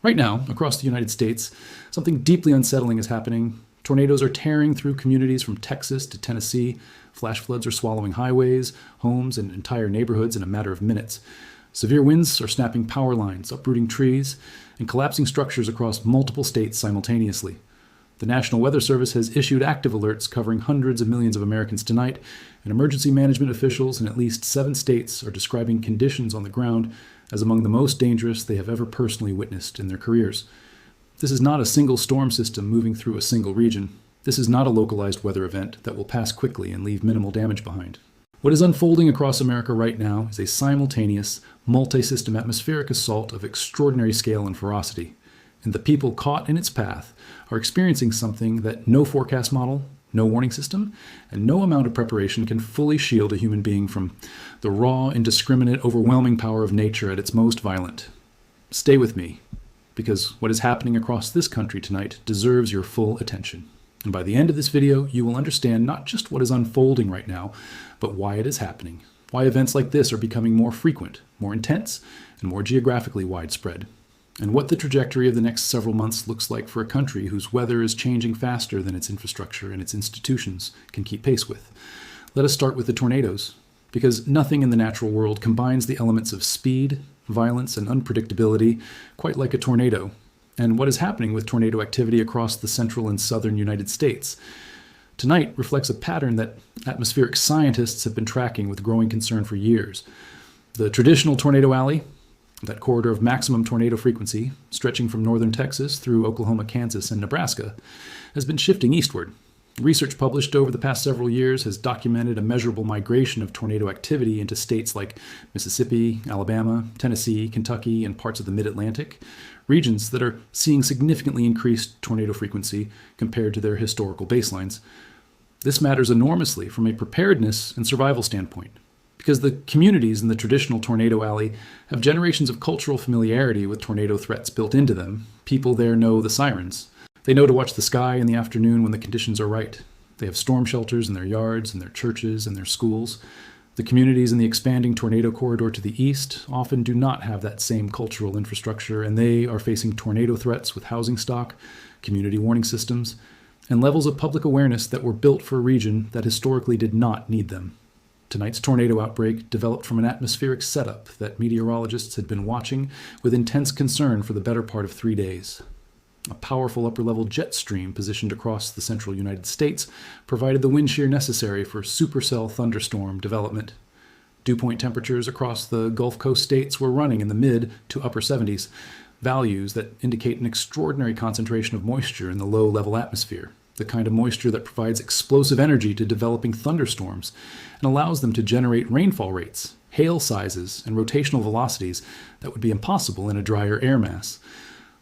Right now, across the United States, something deeply unsettling is happening. Tornadoes are tearing through communities from Texas to Tennessee. Flash floods are swallowing highways, homes, and entire neighborhoods in a matter of minutes. Severe winds are snapping power lines, uprooting trees, and collapsing structures across multiple states simultaneously. The National Weather Service has issued active alerts covering hundreds of millions of Americans tonight, and emergency management officials in at least 7 states are describing conditions on the ground as among the most dangerous they have ever personally witnessed in their careers. This is not a single storm system moving through a single region. This is not a localized weather event that will pass quickly and leave minimal damage behind. What is unfolding across America right now is a simultaneous, multi-system atmospheric assault of extraordinary scale and ferocity. And the people caught in its path are experiencing something that no forecast model, no warning system, and no amount of preparation can fully shield a human being from the raw, indiscriminate, overwhelming power of nature at its most violent. Stay with me, because what is happening across this country tonight deserves your full attention. And by the end of this video, you will understand not just what is unfolding right now, but why it is happening, why events like this are becoming more frequent, more intense, and more geographically widespread, and what the trajectory of the next several months looks like for a country whose weather is changing faster than its infrastructure and its institutions can keep pace with. Let us start with the tornadoes, because nothing in the natural world combines the elements of speed, violence, and unpredictability quite like a tornado, and what is happening with tornado activity across the central and southern United States tonight reflects a pattern that atmospheric scientists have been tracking with growing concern for years. The traditional tornado alley, that corridor of maximum tornado frequency, stretching from northern Texas through Oklahoma, Kansas, and Nebraska, has been shifting eastward. Research published over the past several years has documented a measurable migration of tornado activity into states like Mississippi, Alabama, Tennessee, Kentucky, and parts of the mid-Atlantic, regions that are seeing significantly increased tornado frequency compared to their historical baselines. This matters enormously from a preparedness and survival standpoint, because the communities in the traditional tornado alley have generations of cultural familiarity with tornado threats built into them. People there know the sirens. They know to watch the sky in the afternoon when the conditions are right. They have storm shelters in their yards, in their churches, and their schools. The communities in the expanding tornado corridor to the east often do not have that same cultural infrastructure, and they are facing tornado threats with housing stock, community warning systems, and levels of public awareness that were built for a region that historically did not need them. Tonight's tornado outbreak developed from an atmospheric setup that meteorologists had been watching with intense concern for the better part of 3 days. A powerful upper-level jet stream positioned across the central United States provided the wind shear necessary for supercell thunderstorm development. Dew point temperatures across the Gulf Coast states were running in the mid to upper 70s, values that indicate an extraordinary concentration of moisture in the low-level atmosphere, the kind of moisture that provides explosive energy to developing thunderstorms and allows them to generate rainfall rates, hail sizes, and rotational velocities that would be impossible in a drier air mass.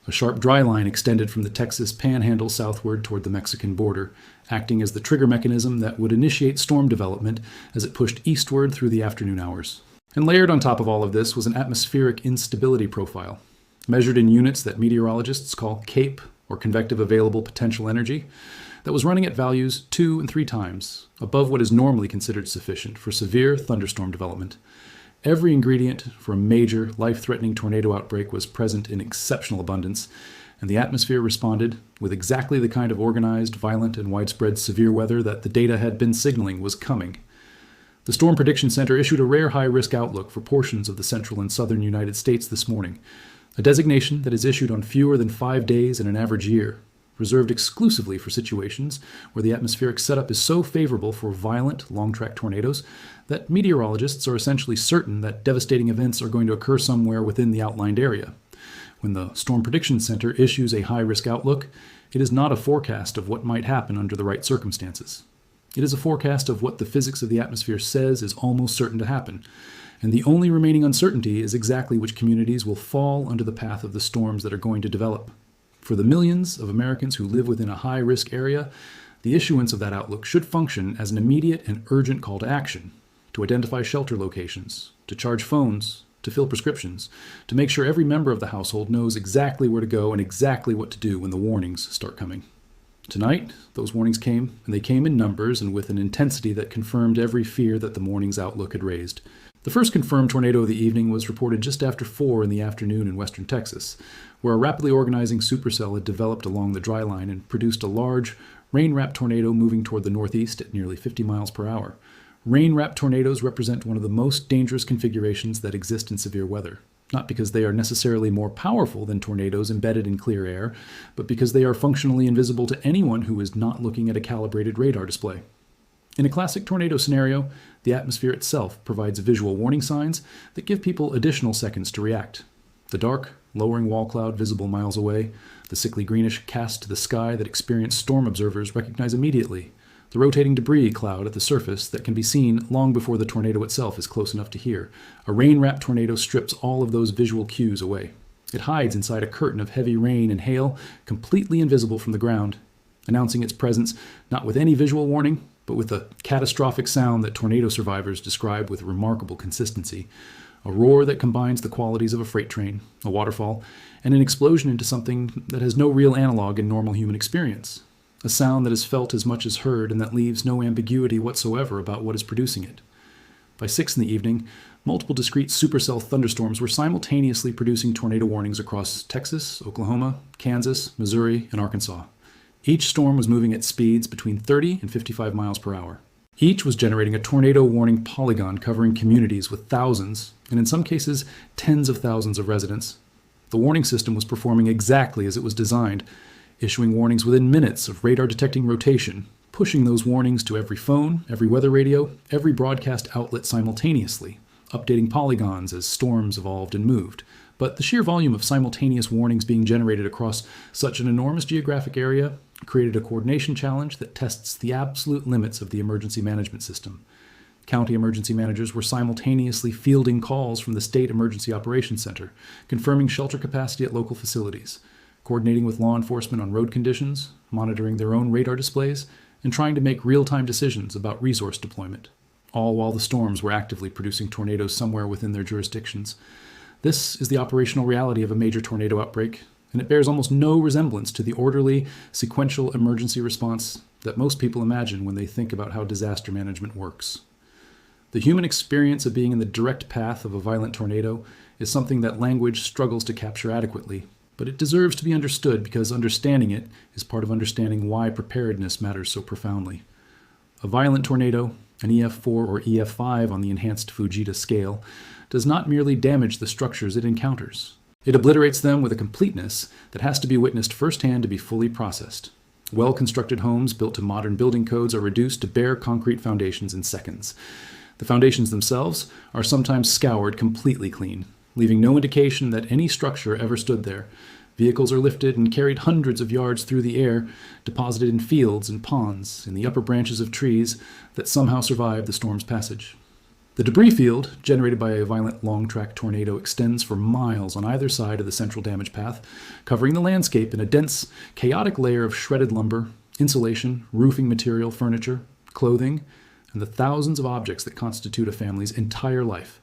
A sharp dry line extended from the Texas panhandle southward toward the Mexican border, acting as the trigger mechanism that would initiate storm development as it pushed eastward through the afternoon hours. And layered on top of all of this was an atmospheric instability profile, measured in units that meteorologists call CAPE, or convective available potential energy, that was running at values 2 and 3 times above what is normally considered sufficient for severe thunderstorm development. Every ingredient for a major, life-threatening tornado outbreak was present in exceptional abundance, and the atmosphere responded with exactly the kind of organized, violent, and widespread severe weather that the data had been signaling was coming. The Storm Prediction Center issued a rare high-risk outlook for portions of the central and southern United States this morning, a designation that is issued on fewer than 5 days in an average year, reserved exclusively for situations where the atmospheric setup is so favorable for violent, long-track tornadoes that meteorologists are essentially certain that devastating events are going to occur somewhere within the outlined area. When the Storm Prediction Center issues a high-risk outlook, it is not a forecast of what might happen under the right circumstances. It is a forecast of what the physics of the atmosphere says is almost certain to happen, and the only remaining uncertainty is exactly which communities will fall under the path of the storms that are going to develop. For the millions of Americans who live within a high-risk area, the issuance of that outlook should function as an immediate and urgent call to action, to identify shelter locations, to charge phones, to fill prescriptions, to make sure every member of the household knows exactly where to go and exactly what to do when the warnings start coming. Tonight, those warnings came, and they came in numbers and with an intensity that confirmed every fear that the morning's outlook had raised. The first confirmed tornado of the evening was reported just after 4 in the afternoon in western Texas, where a rapidly organizing supercell had developed along the dry line and produced a large, rain-wrapped tornado moving toward the northeast at nearly 50 miles per hour. Rain-wrapped tornadoes represent one of the most dangerous configurations that exist in severe weather, not because they are necessarily more powerful than tornadoes embedded in clear air, but because they are functionally invisible to anyone who is not looking at a calibrated radar display. In a classic tornado scenario, the atmosphere itself provides visual warning signs that give people additional seconds to react. The dark, lowering wall cloud visible miles away, the sickly greenish cast to the sky that experienced storm observers recognize immediately, the rotating debris cloud at the surface that can be seen long before the tornado itself is close enough to hear. A rain-wrapped tornado strips all of those visual cues away. It hides inside a curtain of heavy rain and hail, completely invisible from the ground, announcing its presence not with any visual warning, but with a catastrophic sound that tornado survivors describe with remarkable consistency. A roar that combines the qualities of a freight train, a waterfall, and an explosion into something that has no real analog in normal human experience. A sound that is felt as much as heard and that leaves no ambiguity whatsoever about what is producing it. By 6 in the evening, multiple discrete supercell thunderstorms were simultaneously producing tornado warnings across Texas, Oklahoma, Kansas, Missouri, and Arkansas. Each storm was moving at speeds between 30 and 55 miles per hour. Each was generating a tornado warning polygon covering communities with thousands, and in some cases, tens of thousands of residents. The warning system was performing exactly as it was designed, issuing warnings within minutes of radar detecting rotation, pushing those warnings to every phone, every weather radio, every broadcast outlet simultaneously, updating polygons as storms evolved and moved. But the sheer volume of simultaneous warnings being generated across such an enormous geographic area created a coordination challenge that tests the absolute limits of the emergency management system. County emergency managers were simultaneously fielding calls from the State Emergency Operations Center, confirming shelter capacity at local facilities, coordinating with law enforcement on road conditions, monitoring their own radar displays, and trying to make real-time decisions about resource deployment, all while the storms were actively producing tornadoes somewhere within their jurisdictions. This is the operational reality of a major tornado outbreak, and it bears almost no resemblance to the orderly, sequential emergency response that most people imagine when they think about how disaster management works. The human experience of being in the direct path of a violent tornado is something that language struggles to capture adequately, but it deserves to be understood because understanding it is part of understanding why preparedness matters so profoundly. A violent tornado, an EF4 or EF5 on the enhanced Fujita scale, does not merely damage the structures it encounters. It obliterates them with a completeness that has to be witnessed firsthand to be fully processed. Well-constructed homes built to modern building codes are reduced to bare concrete foundations in seconds. The foundations themselves are sometimes scoured completely clean, leaving no indication that any structure ever stood there. Vehicles are lifted and carried hundreds of yards through the air, deposited in fields and ponds, in the upper branches of trees that somehow survived the storm's passage. The debris field, generated by a violent long-track tornado, extends for miles on either side of the central damage path, covering the landscape in a dense, chaotic layer of shredded lumber, insulation, roofing material, furniture, clothing, and the thousands of objects that constitute a family's entire life.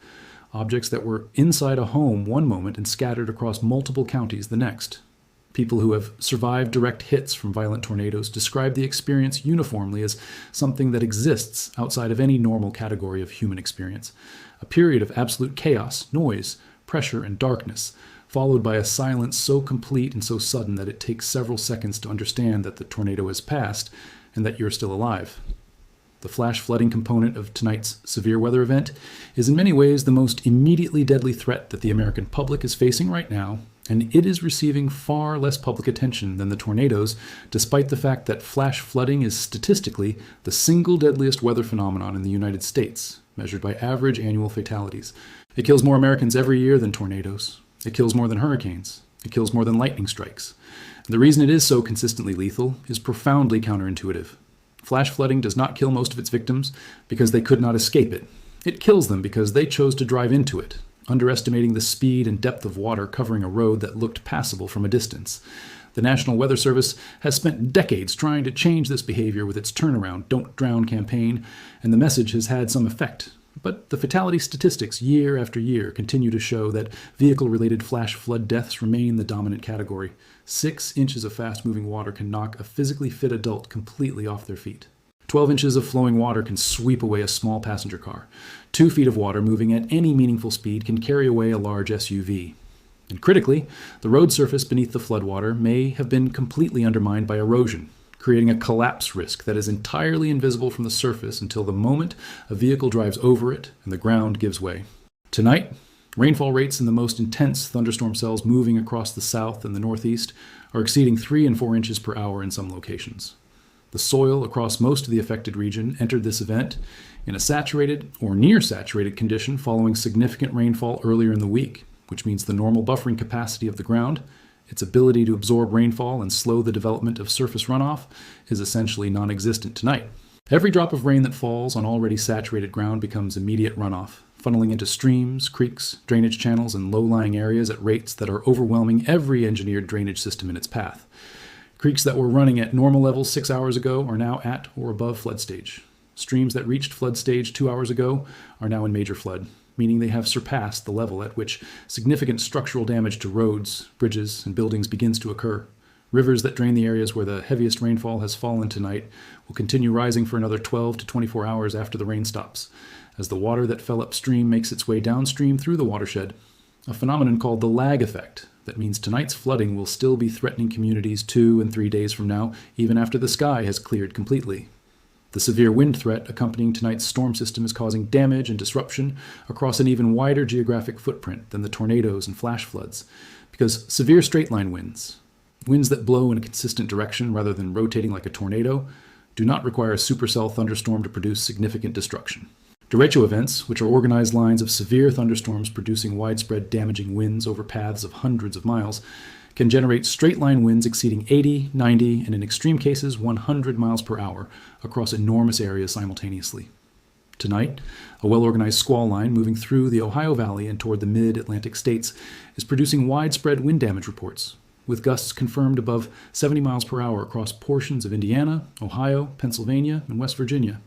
Objects that were inside a home one moment and scattered across multiple counties the next. People who have survived direct hits from violent tornadoes describe the experience uniformly as something that exists outside of any normal category of human experience. A period of absolute chaos, noise, pressure, and darkness, followed by a silence so complete and so sudden that it takes several seconds to understand that the tornado has passed and that you're still alive. The flash flooding component of tonight's severe weather event is in many ways the most immediately deadly threat that the American public is facing right now, and it is receiving far less public attention than the tornadoes, despite the fact that flash flooding is statistically the single deadliest weather phenomenon in the United States, measured by average annual fatalities. It kills more Americans every year than tornadoes. It kills more than hurricanes. It kills more than lightning strikes. And the reason it is so consistently lethal is profoundly counterintuitive. Flash flooding does not kill most of its victims because they could not escape it. It kills them because they chose to drive into it, underestimating the speed and depth of water covering a road that looked passable from a distance. The National Weather Service has spent decades trying to change this behavior with its turnaround, Don't Drown campaign, and the message has had some effect. But the fatality statistics year after year continue to show that vehicle-related flash flood deaths remain the dominant category. 6 inches of fast-moving water can knock a physically fit adult completely off their feet. 12 inches of flowing water can sweep away a small passenger car. 2 feet of water moving at any meaningful speed can carry away a large SUV. And critically, the road surface beneath the floodwater may have been completely undermined by erosion, creating a collapse risk that is entirely invisible from the surface until the moment a vehicle drives over it and the ground gives way. Tonight, rainfall rates in the most intense thunderstorm cells moving across the south and the northeast are exceeding 3 and 4 inches per hour in some locations. The soil across most of the affected region entered this event in a saturated or near saturated condition following significant rainfall earlier in the week, which means the normal buffering capacity of the ground, its ability to absorb rainfall and slow the development of surface runoff, is essentially non-existent tonight. Every drop of rain that falls on already saturated ground becomes immediate runoff, funneling into streams, creeks, drainage channels, and low-lying areas at rates that are overwhelming every engineered drainage system in its path. Creeks that were running at normal levels 6 hours ago are now at or above flood stage. Streams that reached flood stage 2 hours ago are now in major flood, meaning they have surpassed the level at which significant structural damage to roads, bridges, and buildings begins to occur. Rivers that drain the areas where the heaviest rainfall has fallen tonight will continue rising for another 12 to 24 hours after the rain stops, as the water that fell upstream makes its way downstream through the watershed, a phenomenon called the lag effect. That means tonight's flooding will still be threatening communities 2 and 3 days from now, even after the sky has cleared completely. The severe wind threat accompanying tonight's storm system is causing damage and disruption across an even wider geographic footprint than the tornadoes and flash floods, because severe straight-line winds that blow in a consistent direction rather than rotating like a tornado, do not require a supercell thunderstorm to produce significant destruction. Derecho events, which are organized lines of severe thunderstorms producing widespread damaging winds over paths of hundreds of miles, can generate straight-line winds exceeding 80, 90, and in extreme cases 100 miles per hour across enormous areas simultaneously. Tonight, a well-organized squall line moving through the Ohio Valley and toward the mid-Atlantic states is producing widespread wind damage reports, with gusts confirmed above 70 miles per hour across portions of Indiana, Ohio, Pennsylvania, and West Virginia.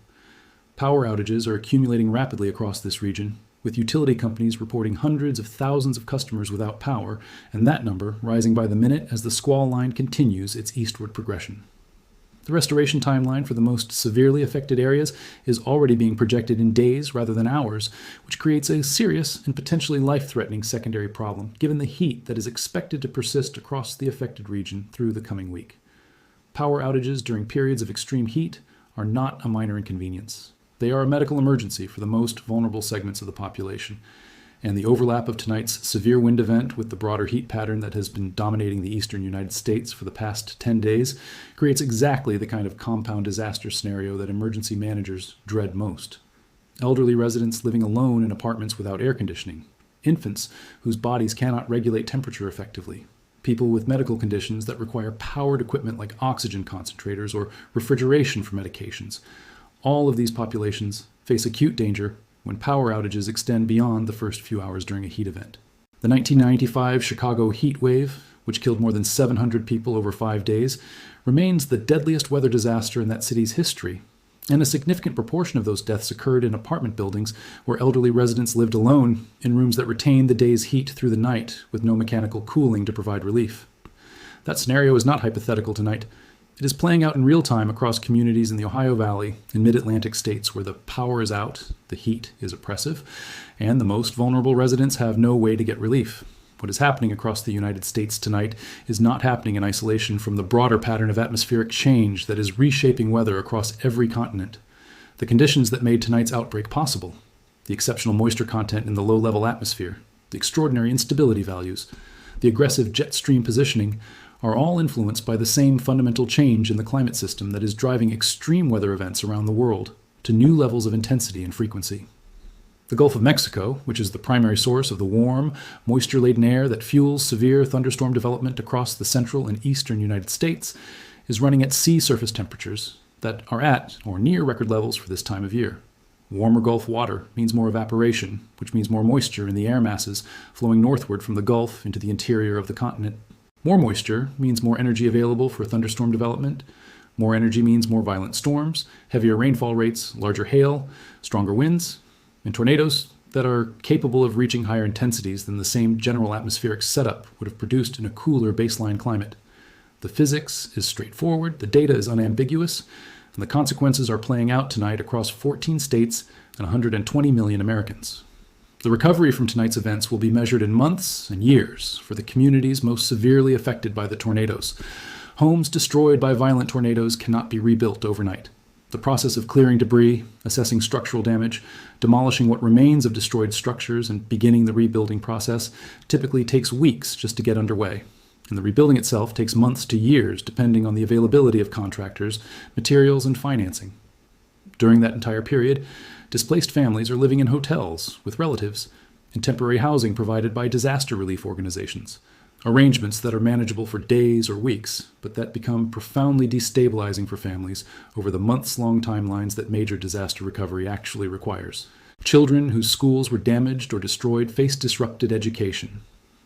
Power outages are accumulating rapidly across this region, with utility companies reporting hundreds of thousands of customers without power, and that number rising by the minute as the squall line continues its eastward progression. The restoration timeline for the most severely affected areas is already being projected in days rather than hours, which creates a serious and potentially life-threatening secondary problem, given the heat that is expected to persist across the affected region through the coming week. Power outages during periods of extreme heat are not a minor inconvenience. They are a medical emergency for the most vulnerable segments of the population, and the overlap of tonight's severe wind event with the broader heat pattern that has been dominating the eastern United States for the past 10 days creates exactly the kind of compound disaster scenario that emergency managers dread most. Elderly residents living alone in apartments without air conditioning, infants whose bodies cannot regulate temperature effectively, people with medical conditions that require powered equipment like oxygen concentrators or refrigeration for medications. All of these populations face acute danger when power outages extend beyond the first few hours during a heat event. The 1995 Chicago heat wave, which killed more than 700 people over 5 days, remains the deadliest weather disaster in that city's history, and a significant proportion of those deaths occurred in apartment buildings where elderly residents lived alone in rooms that retained the day's heat through the night with no mechanical cooling to provide relief. That scenario is not hypothetical tonight. It is playing out in real time across communities in the Ohio Valley and mid-Atlantic states where the power is out, the heat is oppressive, and the most vulnerable residents have no way to get relief. What is happening across the United States tonight is not happening in isolation from the broader pattern of atmospheric change that is reshaping weather across every continent. The conditions that made tonight's outbreak possible, the exceptional moisture content in the low-level atmosphere, the extraordinary instability values, the aggressive jet stream positioning, are all influenced by the same fundamental change in the climate system that is driving extreme weather events around the world to new levels of intensity and frequency. The Gulf of Mexico, which is the primary source of the warm, moisture-laden air that fuels severe thunderstorm development across the central and eastern United States, is running at sea surface temperatures that are at or near record levels for this time of year. Warmer Gulf water means more evaporation, which means more moisture in the air masses flowing northward from the Gulf into the interior of the continent. More moisture means more energy available for thunderstorm development. More energy means more violent storms, heavier rainfall rates, larger hail, stronger winds, and tornadoes that are capable of reaching higher intensities than the same general atmospheric setup would have produced in a cooler baseline climate. The physics is straightforward, the data is unambiguous. and the consequences are playing out tonight across 14 states and 120 million Americans. The recovery from tonight's events will be measured in months and years for the communities most severely affected by the tornadoes. Homes destroyed by violent tornadoes cannot be rebuilt overnight. The process of clearing debris, assessing structural damage, demolishing what remains of destroyed structures, and beginning the rebuilding process typically takes weeks just to get underway. And the rebuilding itself takes months to years, depending on the availability of contractors, materials, and financing. During that entire period, displaced families are living in hotels with relatives, in temporary housing provided by disaster relief organizations. Arrangements that are manageable for days or weeks, but that become profoundly destabilizing for families over the months-long timelines that major disaster recovery actually requires. Children whose schools were damaged or destroyed face disrupted education.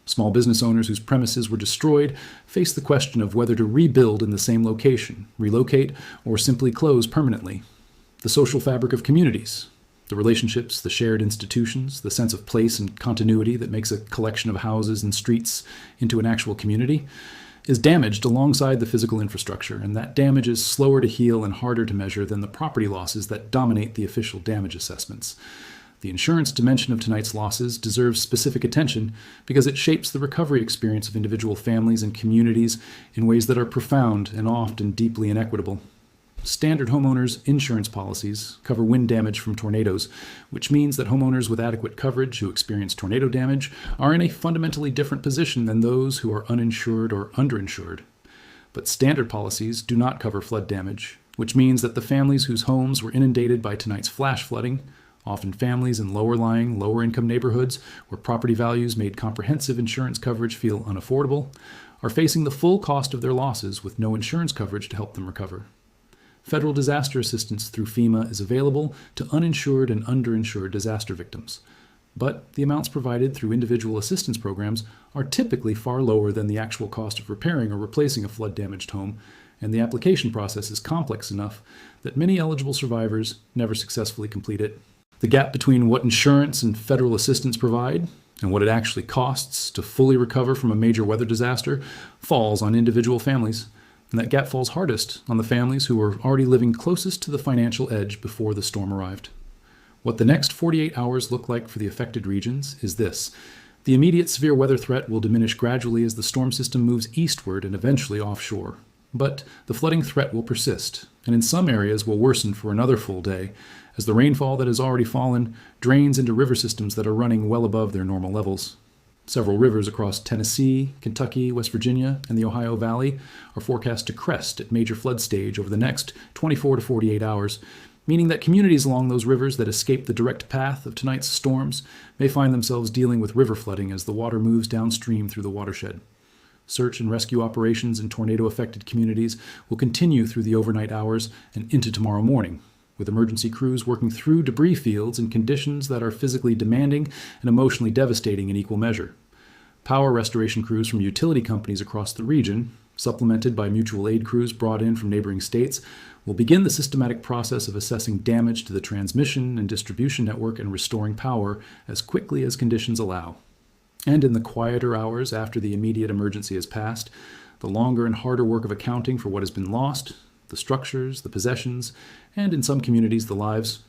Small business owners whose premises were destroyed face the question of whether to rebuild in the same location, relocate, or simply close permanently. The social fabric of communities, the relationships, the shared institutions, the sense of place and continuity that makes a collection of houses and streets into an actual community, is damaged alongside the physical infrastructure, and that damage is slower to heal and harder to measure than the property losses that dominate the official damage assessments. The insurance dimension of tonight's losses deserves specific attention because it shapes the recovery experience of individual families and communities in ways that are profound and often deeply inequitable. Standard homeowners' insurance policies cover wind damage from tornadoes, which means that homeowners with adequate coverage who experience tornado damage are in a fundamentally different position than those who are uninsured or underinsured. But standard policies do not cover flood damage, which means that the families whose homes were inundated by tonight's flash flooding, often families in lower-lying, lower-income neighborhoods where property values made comprehensive insurance coverage feel unaffordable, are facing the full cost of their losses with no insurance coverage to help them recover. Federal disaster assistance through FEMA is available to uninsured and underinsured disaster victims. But the amounts provided through individual assistance programs are typically far lower than the actual cost of repairing or replacing a flood-damaged home, and the application process is complex enough that many eligible survivors never successfully complete it. The gap between what insurance and federal assistance provide and what it actually costs to fully recover from a major weather disaster falls on individual families. And that gap falls hardest on the families who were already living closest to the financial edge before the storm arrived. What the next 48 hours look like for the affected regions is this. The immediate severe weather threat will diminish gradually as the storm system moves eastward and eventually offshore. But the flooding threat will persist, and in some areas will worsen for another full day, as the rainfall that has already fallen drains into river systems that are running well above their normal levels. Several rivers across Tennessee, Kentucky, West Virginia, and the Ohio Valley are forecast to crest at major flood stage over the next 24 to 48 hours, meaning that communities along those rivers that escape the direct path of tonight's storms may find themselves dealing with river flooding as the water moves downstream through the watershed. Search and rescue operations in tornado-affected communities will continue through the overnight hours and into tomorrow morning, with emergency crews working through debris fields in conditions that are physically demanding and emotionally devastating in equal measure. Power restoration crews from utility companies across the region, supplemented by mutual aid crews brought in from neighboring states, will begin the systematic process of assessing damage to the transmission and distribution network and restoring power as quickly as conditions allow. And in the quieter hours after the immediate emergency has passed, the longer and harder work of accounting for what has been lost, the structures, the possessions, and in some communities, the lives,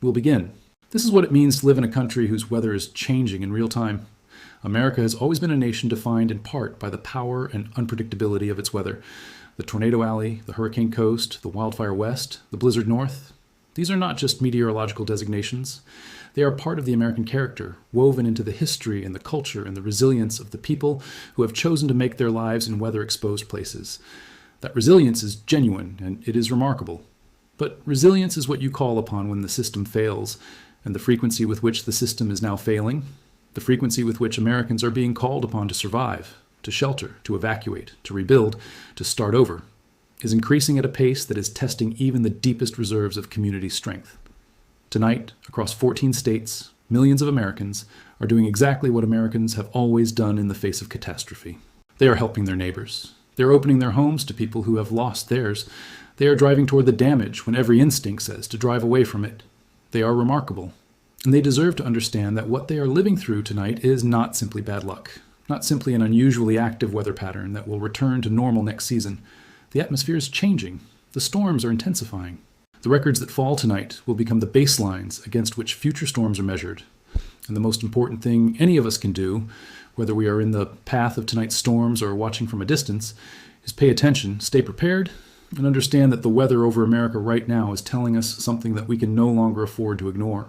will begin. This is what it means to live in a country whose weather is changing in real time. America has always been a nation defined in part by the power and unpredictability of its weather. The tornado alley, the hurricane coast, the wildfire west, the blizzard north. These are not just meteorological designations. They are part of the American character, woven into the history and the culture and the resilience of the people who have chosen to make their lives in weather-exposed places. That resilience is genuine, and it is remarkable. But resilience is what you call upon when the system fails, and the frequency with which the system is now failing, the frequency with which Americans are being called upon to survive, to shelter, to evacuate, to rebuild, to start over, is increasing at a pace that is testing even the deepest reserves of community strength. Tonight, across 14 states, millions of Americans are doing exactly what Americans have always done in the face of catastrophe. They are helping their neighbors. They are opening their homes to people who have lost theirs. They are driving toward the damage when every instinct says to drive away from it. They are remarkable. And they deserve to understand that what they are living through tonight is not simply bad luck, not simply an unusually active weather pattern that will return to normal next season. The atmosphere is changing. The storms are intensifying. The records that fall tonight will become the baselines against which future storms are measured. And the most important thing any of us can do, whether we are in the path of tonight's storms or watching from a distance, is pay attention, stay prepared, and understand that the weather over America right now is telling us something that we can no longer afford to ignore.